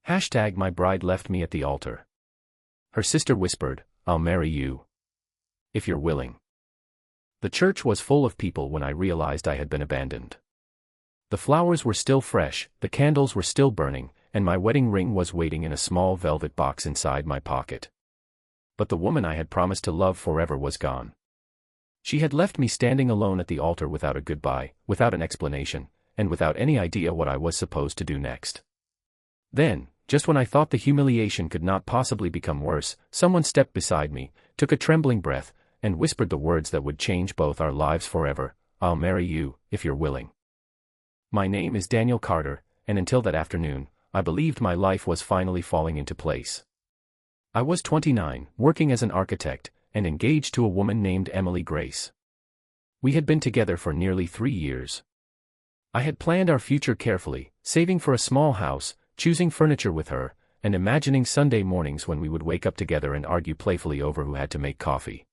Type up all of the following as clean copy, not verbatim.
Hashtag my bride left me at the altar. Her sister whispered, "I'll marry you. If you're willing." The church was full of people when I realized I had been abandoned. The flowers were still fresh, the candles were still burning, and my wedding ring was waiting in a small velvet box inside my pocket. But the woman I had promised to love forever was gone. She had left me standing alone at the altar without a goodbye, without an explanation, and without any idea what I was supposed to do next. Then, just when I thought the humiliation could not possibly become worse, someone stepped beside me, took a trembling breath, and whispered the words that would change both our lives forever: "I'll marry you, if you're willing." My name is Daniel Carter, and until that afternoon, I believed my life was finally falling into place. I was 29, working as an architect, and engaged to a woman named Emily Grace. We had been together for nearly 3 years. I had planned our future carefully, saving for a small house, choosing furniture with her, and imagining Sunday mornings when we would wake up together and argue playfully over who had to make coffee.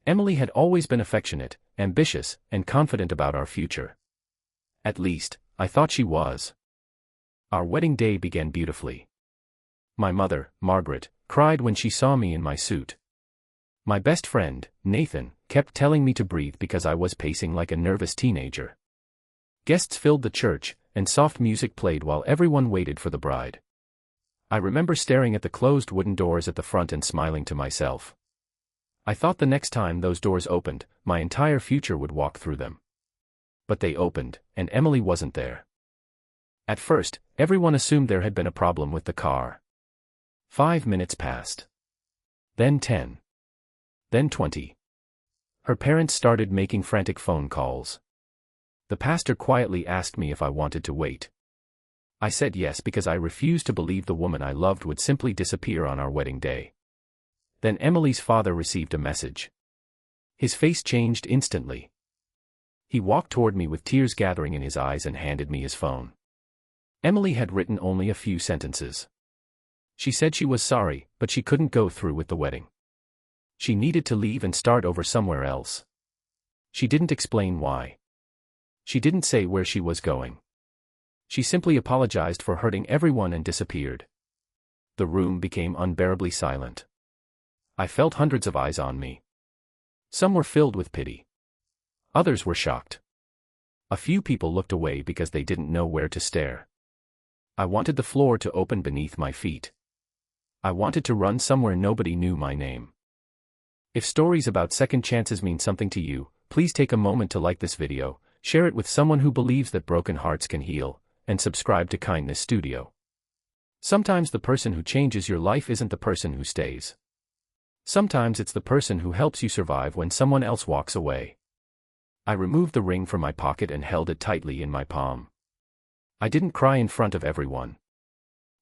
Emily had always been affectionate, ambitious, and confident about our future. At least, I thought she was. Our wedding day began beautifully. My mother, Margaret, cried when she saw me in my suit. My best friend, Nathan, kept telling me to breathe because I was pacing like a nervous teenager. Guests filled the church, and soft music played while everyone waited for the bride. I remember staring at the closed wooden doors at the front and smiling to myself. I thought the next time those doors opened, my entire future would walk through them. But they opened, and Emily wasn't there. At first, everyone assumed there had been a problem with the car. 5 minutes passed. Then 10. Then 20. Her parents started making frantic phone calls. The pastor quietly asked me if I wanted to wait. I said yes because I refused to believe the woman I loved would simply disappear on our wedding day. Then Emily's father received a message. His face changed instantly. He walked toward me with tears gathering in his eyes and handed me his phone. Emily had written only a few sentences. She said she was sorry, but she couldn't go through with the wedding. She needed to leave and start over somewhere else. She didn't explain why. She didn't say where she was going. She simply apologized for hurting everyone and disappeared. The room became unbearably silent. I felt hundreds of eyes on me. Some were filled with pity. Others were shocked. A few people looked away because they didn't know where to stare. I wanted the floor to open beneath my feet. I wanted to run somewhere nobody knew my name. If stories about second chances mean something to you, please take a moment to like this video, share it with someone who believes that broken hearts can heal, and subscribe to Kindness Studio. Sometimes the person who changes your life isn't the person who stays. Sometimes it's the person who helps you survive when someone else walks away. I removed the ring from my pocket and held it tightly in my palm. I didn't cry in front of everyone.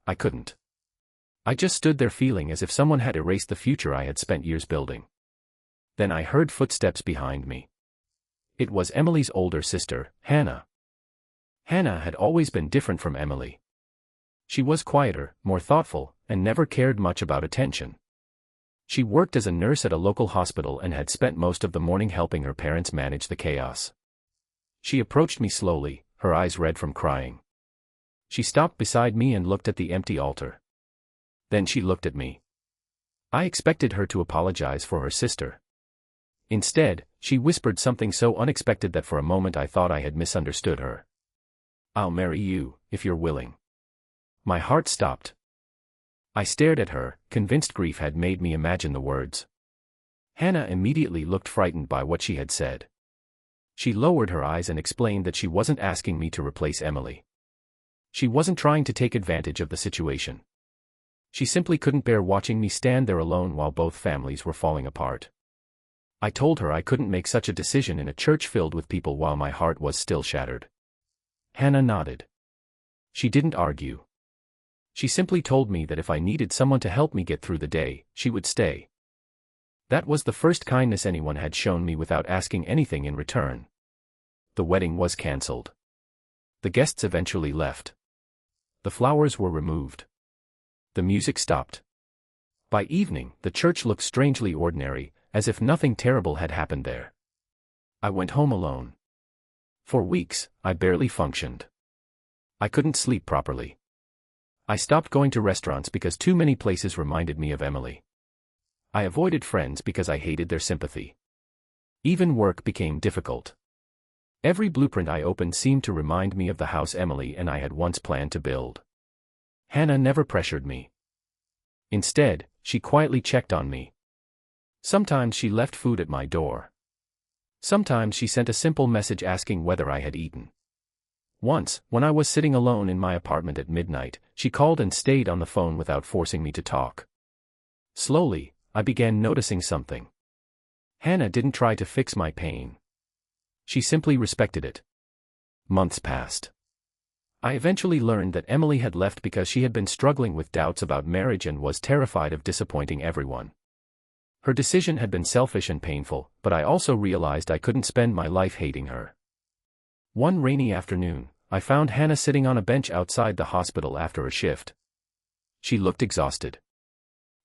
I couldn't. I just stood there feeling as if someone had erased the future I had spent years building. Then I heard footsteps behind me. It was Emily's older sister, Hannah. Hannah had always been different from Emily. She was quieter, more thoughtful, and never cared much about attention. She worked as a nurse at a local hospital and had spent most of the morning helping her parents manage the chaos. She approached me slowly, her eyes red from crying. She stopped beside me and looked at the empty altar. Then she looked at me. I expected her to apologize for her sister. Instead, she whispered something so unexpected that for a moment I thought I had misunderstood her. "I'll marry you, if you're willing." My heart stopped. I stared at her, convinced grief had made me imagine the words. Hannah immediately looked frightened by what she had said. She lowered her eyes and explained that she wasn't asking me to replace Emily. She wasn't trying to take advantage of the situation. She simply couldn't bear watching me stand there alone while both families were falling apart. I told her I couldn't make such a decision in a church filled with people while my heart was still shattered. Hannah nodded. She didn't argue. She simply told me that if I needed someone to help me get through the day, she would stay. That was the first kindness anyone had shown me without asking anything in return. The wedding was cancelled. The guests eventually left. The flowers were removed. The music stopped. By evening, the church looked strangely ordinary, as if nothing terrible had happened there. I went home alone. For weeks, I barely functioned. I couldn't sleep properly. I stopped going to restaurants because too many places reminded me of Emily. I avoided friends because I hated their sympathy. Even work became difficult. Every blueprint I opened seemed to remind me of the house Emily and I had once planned to build. Hannah never pressured me. Instead, she quietly checked on me. Sometimes she left food at my door. Sometimes she sent a simple message asking whether I had eaten. Once, when I was sitting alone in my apartment at midnight, she called and stayed on the phone without forcing me to talk. Slowly, I began noticing something. Hannah didn't try to fix my pain. She simply respected it. Months passed. I eventually learned that Emily had left because she had been struggling with doubts about marriage and was terrified of disappointing everyone. Her decision had been selfish and painful, but I also realized I couldn't spend my life hating her. One rainy afternoon, I found Hannah sitting on a bench outside the hospital after a shift. She looked exhausted.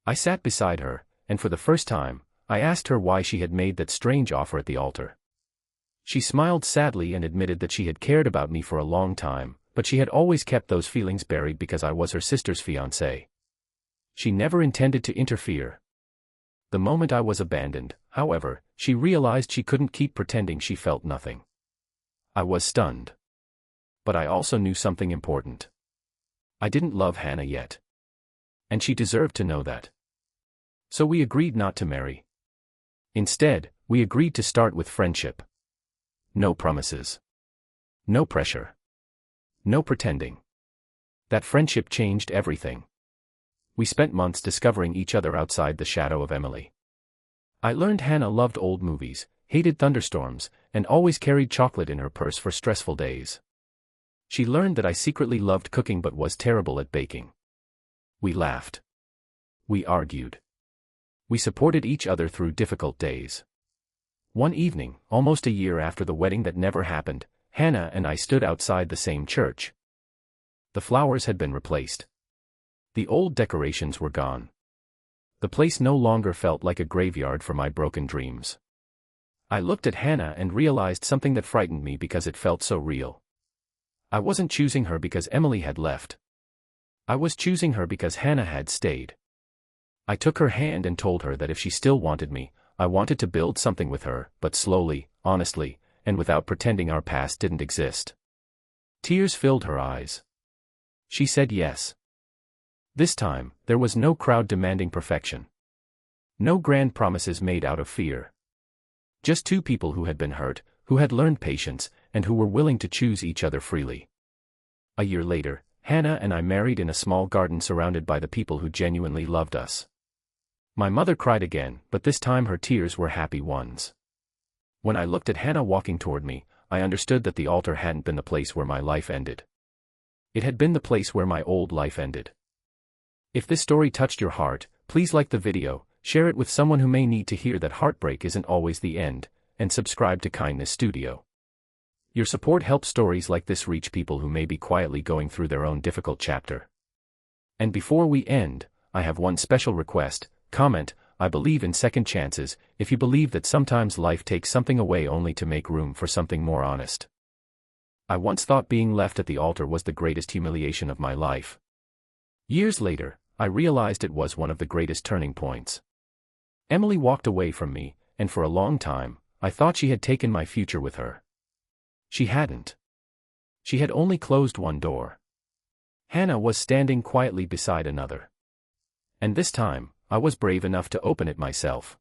I sat beside her, and for the first time, I asked her why she had made that strange offer at the altar. She smiled sadly and admitted that she had cared about me for a long time, but she had always kept those feelings buried because I was her sister's fiancé. She never intended to interfere. The moment I was abandoned, however, she realized she couldn't keep pretending she felt nothing. I was stunned. But I also knew something important. I didn't love Hannah yet. And she deserved to know that. So we agreed not to marry. Instead, we agreed to start with friendship. No promises. No pressure. No pretending. That friendship changed everything. We spent months discovering each other outside the shadow of Emily. I learned Hannah loved old movies, hated thunderstorms, and always carried chocolate in her purse for stressful days. She learned that I secretly loved cooking but was terrible at baking. We laughed. We argued. We supported each other through difficult days. One evening, almost a year after the wedding that never happened, Hannah and I stood outside the same church. The flowers had been replaced. The old decorations were gone. The place no longer felt like a graveyard for my broken dreams. I looked at Hannah and realized something that frightened me because it felt so real. I wasn't choosing her because Emily had left. I was choosing her because Hannah had stayed. I took her hand and told her that if she still wanted me, I wanted to build something with her, but slowly, honestly, and without pretending our past didn't exist. Tears filled her eyes. She said yes. This time, there was no crowd demanding perfection. No grand promises made out of fear. Just two people who had been hurt, who had learned patience, and who were willing to choose each other freely. A year later, Hannah and I married in a small garden surrounded by the people who genuinely loved us. My mother cried again, but this time her tears were happy ones. When I looked at Hannah walking toward me, I understood that the altar hadn't been the place where my life ended. It had been the place where my old life ended. If this story touched your heart, please like the video, share it with someone who may need to hear that heartbreak isn't always the end, and subscribe to Kindness Studio. Your support helps stories like this reach people who may be quietly going through their own difficult chapter. And before we end, I have one special request. Comment, I believe in second chances, if you believe that sometimes life takes something away only to make room for something more honest. I once thought being left at the altar was the greatest humiliation of my life. Years later, I realized it was one of the greatest turning points. Emily walked away from me, and for a long time, I thought she had taken my future with her. She hadn't. She had only closed one door. Hannah was standing quietly beside another. And this time, I was brave enough to open it myself.